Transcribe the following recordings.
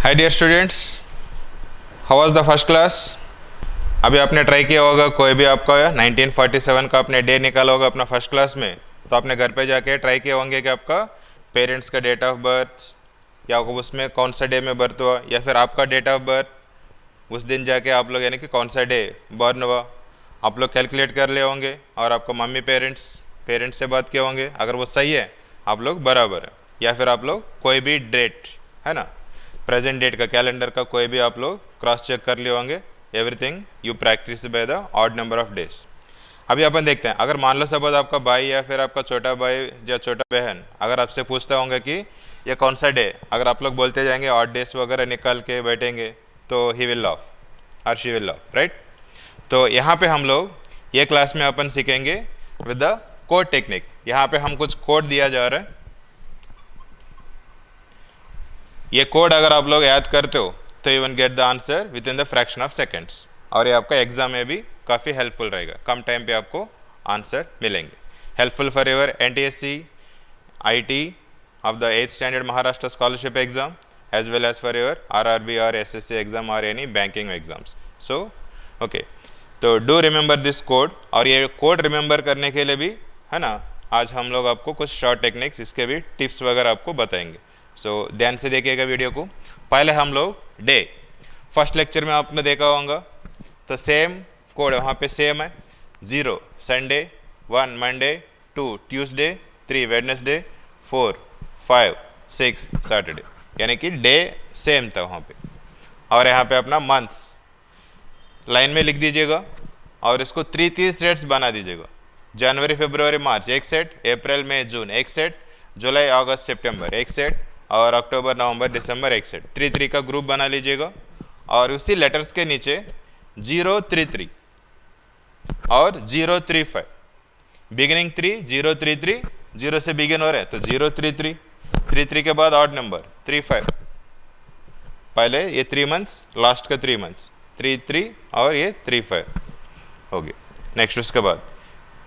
Hi dear students, how was the first class. अभी आपने try किया होगा, कोई भी आपका 1947 का आपने डे निकाला होगा अपना फर्स्ट क्लास में, तो आपने घर पे जाके ट्राई किए होंगे कि आपका पेरेंट्स का डेट ऑफ बर्थ या उसमें कौन सा डे में बर्थ हुआ, या फिर आपका डेट ऑफ बर्थ उस दिन जाके आप लोग यानी कि कौन सा डे बर्न हुआ आप लोग कैलकुलेट कर लिए होंगे, और आपको मम्मी पेरेंट्स से बात किए होंगे। अगर वो सही है आप लोग बराबर है, या फिर आप लोग कोई भी डेट है ना, प्रेजेंट डेट का कैलेंडर का कोई भी आप लोग क्रॉस चेक कर लिए होंगे। Everything you practice by the odd number of days. अभी अपन देखते हैं, अगर मान लो सपोज आपका भाई या फिर आपका छोटा भाई या छोटा बहन अगर आपसे पूछता होंगे कि ये कौन सा डे, अगर आप लोग बोलते जाएंगे ऑड डेज वगैरह निकाल के बैठेंगे तो ही विल लॉफ और शी विल लॉफ, राइट। तो यहाँ पे हम लोग ये क्लास में अपन सीखेंगे विद द कोड टेक्निक। यहाँ पे हम कुछ कोड दिया जा रहा है, ये कोड अगर आप लोग याद करते हो तो you will get the answer with in the fraction of seconds, और ये आपका एग्जाम में भी काफ़ी हेल्पफुल रहेगा। कम टाइम पे आपको आंसर मिलेंगे। Helpful for your NTSC IT of the 8th standard Maharashtra scholarship exam as well as for your RRB और SSC एग्जाम और any banking exams. So okay, तो डू रिमेंबर दिस कोड। और ये code remember करने के लिए भी है ना, आज हम लोग आपको कुछ शॉर्ट टेक्निक्स, इसके भी टिप्स वगैरह आपको बताएंगे। सो ध्यान से देखिएगा वीडियो को। पहले हम लोग डे, फर्स्ट लेक्चर में आपने देखा होगा तो सेम कोड वहाँ पे सेम है। 0 Sunday, 1 Monday, 2 Tuesday, 3 Wednesday, 4 5 6 Saturday, यानी कि डे सेम था वहाँ पे। और यहाँ पे अपना मंथ्स लाइन में लिख दीजिएगा और इसको 3 सेट्स बना दीजिएगा। जनवरी फरवरी मार्च एक सेट, अप्रैल मई जून एक सेट, जुलाई अगस्त सितंबर एक सेट, और अक्टूबर नवंबर दिसंबर एक सेट। 3 का ग्रुप बना लीजिएगा और उसी लेटर्स के नीचे 033 और 035, बिगिनिंग 3 033, 0 से बिगिन हो रहे हैं तो 033, 33 के बाद ऑड नंबर 35, पहले ये 3 मंथ्स, लास्ट का 3 मंथ्स 33 और ये 35 हो गया। नेक्स्ट उसके बाद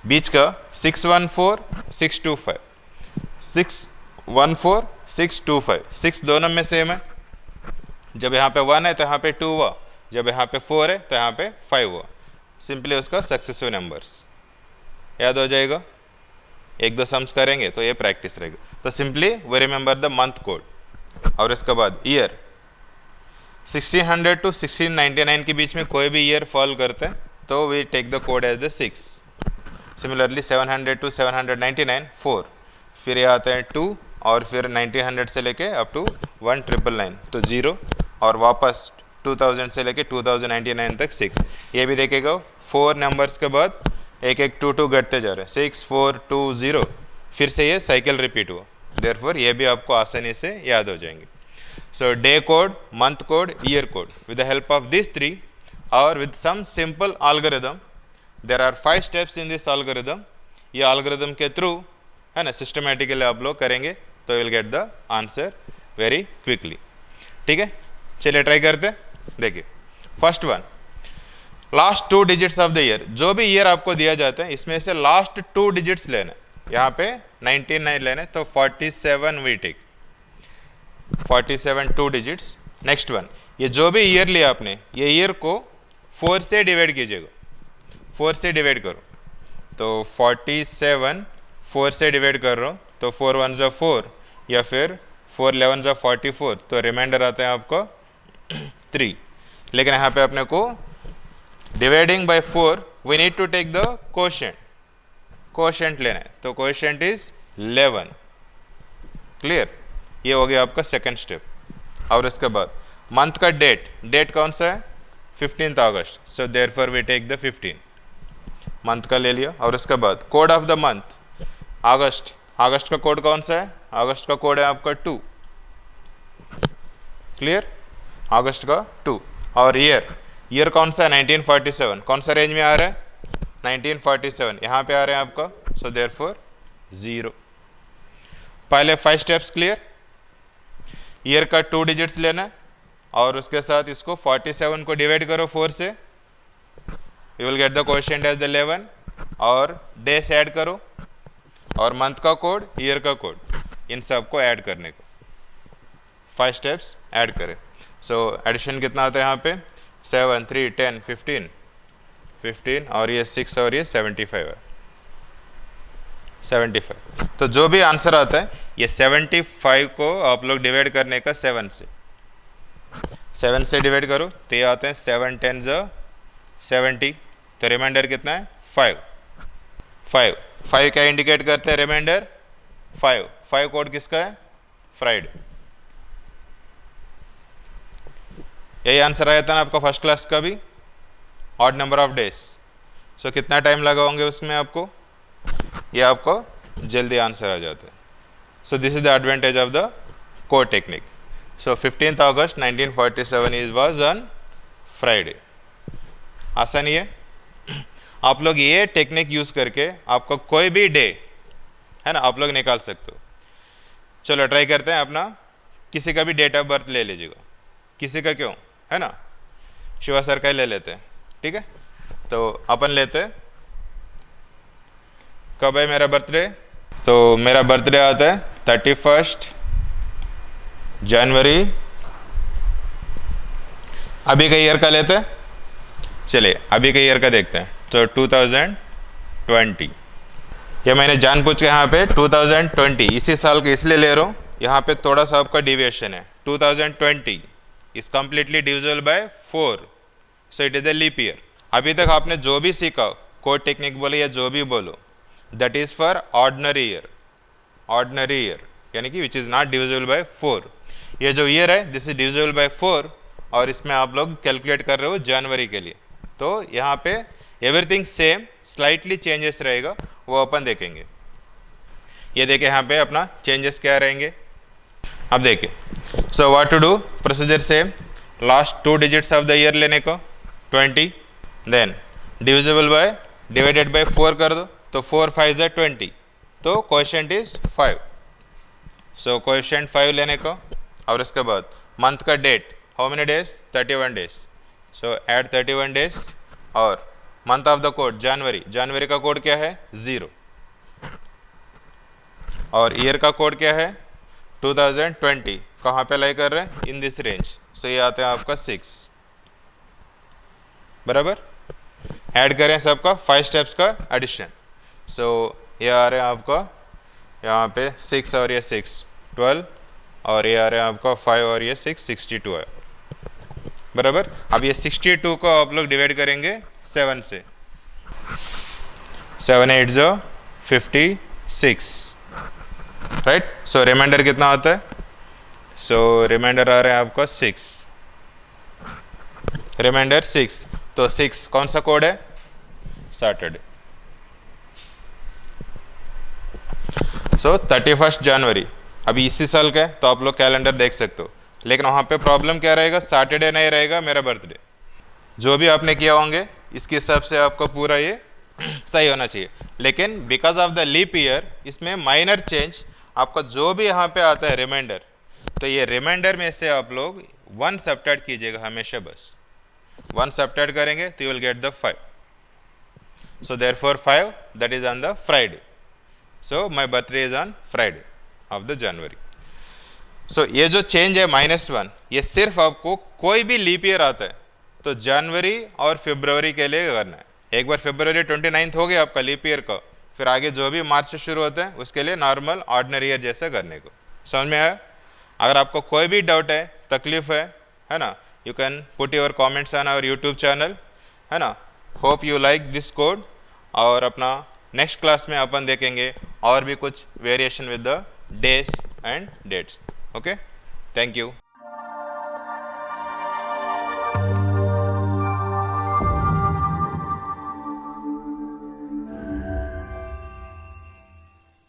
बीच का 614 625, 614 625, 6 दोनों में सेम है। जब यहाँ पे 1 है तो यहाँ पे 2 हुआ, जब यहाँ पे 4 है तो यहाँ पे 5 हुआ। सिंपली उसका सक्सेसिव नंबर्स याद हो जाएगा। 1-2 सम्स करेंगे तो ये प्रैक्टिस रहेगा। तो simply we remember the month code. और इसके बाद ईयर 1600 to 1699 के बीच में कोई भी ईयर फॉल करते हैं तो we take the code as the 6। Similarly 700 to 799 4, फिर ये आते हैं 2, और फिर 1900 से लेके अप टू 1999 तो 0, और वापस 2000 से लेके 2099 तक 6। ये भी देखेगा 4 नंबर्स के बाद एक 2 घटते जा रहे हैं, 6 4 2 0, फिर से ये साइकिल रिपीट हुआ। देयरफॉर ये भी आपको आसानी से याद हो जाएंगे। So day code, month code, year code, with the help of this 3 और with some simple algorithm. There are 5 steps in this algorithm. ये एल्गोरिथम के थ्रू है ना सिस्टमेटिकली आप लोग करेंगे तो will get the answer very quickly. ठीक है, चलिए ट्राई करते हैं। देखिए first one, last 2 digits of the year. जो भी ईयर आपको दिया जाता है इसमें से लास्ट 2 डिजिट्स लेना है। यहाँ पे 99 लेना है तो 47 we take, 47 2 digits. Next one, ये जो भी ईयर लिया आपने, ये ईयर को 4 से डिवाइड कीजिएगा। 4 से डिवाइड करो तो 47 4 से डिवाइड कर रहा हूँ तो 4 1 जा 4, या फिर 4 11 जा 44, तो रिमाइंडर आता है आपका 3। लेकिन यहाँ पे अपने को dividing by 4 we need to take the quotient लेना है, तो कोशेंट इज 11। क्लियर, ये हो गया आपका सेकंड स्टेप। और इसके बाद मंथ का डेट कौन सा है, 15 अगस्त, so therefore we take the 15 month का ले लिया। और उसके बाद code of the month August, अगस्त का कोड कौन सा है, अगस्त का कोड है आपका 2। क्लियर, अगस्त का 2। और ईयर कौन सा है, 1947, कौन सा रेंज में आ रहा है, 1947 यहाँ पे आ रहे हैं आपका, सो देयरफॉर 0। पहले 5 स्टेप्स क्लियर। ईयर का 2 डिजिट्स लेना है और उसके साथ इसको 47 को डिवाइड करो 4 से, you will get the quotient as the 11, और डेज ऐड करो और मंथ का कोड, ईयर का कोड, इन सब को ऐड करने को 5 स्टेप्स ऐड करें। सो एडिशन कितना आता है यहाँ पे 7 3 10 15 और ये 6 और ये 75 है 75। तो जो भी आंसर आता है ये 75 को आप लोग डिवाइड करने का 7 से डिवाइड करो तो ये आते हैं 7 10 70। तो रिमाइंडर कितना है 5 क्या इंडिकेट करते हैं रिमाइंडर 5 कोड किसका है फ्राइडे। यही आंसर आया था ना आपका फर्स्ट क्लास का भी ऑड नंबर ऑफ डेज। सो कितना टाइम लगाओगे उसमें आपको, ये आपको जल्दी आंसर आ जाता है। So this is the advantage of the code technique. So 15th August 1947 was on Friday. आसान ही है, आप लोग ये टेक्निक यूज़ करके आपको कोई भी डे है ना आप लोग निकाल सकते हो। चलो ट्राई करते हैं अपना, किसी का भी डेट ऑफ बर्थ ले लीजिएगा, किसी का क्यों है ना, शिवा सर का ही ले लेते हैं, ठीक है। तो अपन लेते हैं, कब है मेरा बर्थडे, तो मेरा बर्थडे आता है 31 जनवरी। अभी का ईयर का लेते हैं, चलिए अभी का ईयर का देखते हैं। तो 2020, ये मैंने जानबूझ के यहाँ पे 2020 इसी साल के इसलिए ले रहा हूँ, यहाँ पे थोड़ा सा आपका डिविएशन है। 2020 is completely divisible by 4, so it is a leap year. अभी तक आपने जो भी सीखा कोड टेक्निक बोले या जो भी बोलो, that is for ordinary year यानी कि which is not divisible by 4। ये जो ईयर है दिस इज डिविजिबल बाय 4 और इसमें आप लोग कैलकुलेट कर रहे हो जनवरी के लिए। तो यहाँ पे एवरीथिंग सेम, स्लाइटली चेंजेस रहेगा, वो अपन देखेंगे। ये देखिए यहाँ पे अपना चेंजेस क्या रहेंगे, अब देखिए। So what to do, procedure same, last 2 digits of the year लेने को 20, then divisible by divided by 4 कर दो, तो 4 5 is 20, तो कोएफिशिएंट इज 5। सो कोएफिशिएंट 5 लेने को, और उसके बाद मंथ का date, how many days 31 days, so add 31 days. और मंथ ऑफ द कोड जनवरी का कोड क्या है 0, और ईयर का कोड क्या है 2020, कहाँ पे लाई कर रहे हैं इन दिस रेंज, सो ये आते हैं आपका 6 बराबर। ऐड करें सबका 5 स्टेप्स का एडिशन, सो ये आ रहे हैं आपका यहाँ पे 6 और ये 6 12, और ये आ रहे हैं आपका 5 और ये 6 62 है बराबर। अब ये 62 को आप लोग डिवाइड करेंगे 7 से, 7 8 56, राइट। सो रिमाइंडर कितना होता है, सो रिमाइंडर आ रहे हैं आपका 6, रिमाइंडर 6। तो 6 कौन सा कोड है सैटरडे। सो 31 जनवरी अभी इसी साल का है, तो आप लोग कैलेंडर देख सकते हो, लेकिन वहाँ पे प्रॉब्लम क्या रहेगा, सैटरडे नहीं रहेगा मेरा बर्थडे। जो भी आपने किया होंगे इसके हिसाब से आपको पूरा ये सही होना चाहिए, लेकिन because of the leap year इसमें माइनर चेंज, आपका जो भी यहाँ पे आता है रिमाइंडर, तो ये रिमाइंडर में से आप लोग 1 सबट्रैक्ट कीजिएगा हमेशा, बस 1 सबट्रैक्ट करेंगे तो you will get the 5। So therefore 5 that is on the Friday, so my birthday is on Friday of the January. सो ये जो चेंज है -1, ये सिर्फ आपको कोई भी लीप ईयर आता है तो जनवरी और फरवरी के लिए करना है। एक बार फरवरी 29 हो गया आपका लीप ईयर का, फिर आगे जो भी मार्च से शुरू होता है उसके लिए नॉर्मल ऑर्डिनरी ईयर जैसा करने को। समझ में आया? अगर आपको कोई भी डाउट है, तकलीफ है ना, you can put your comments on our YouTube channel, है ना। Hope you like this code, और अपना नेक्स्ट क्लास में अपन देखेंगे और भी कुछ variation with the days and dates. Okay, thank you.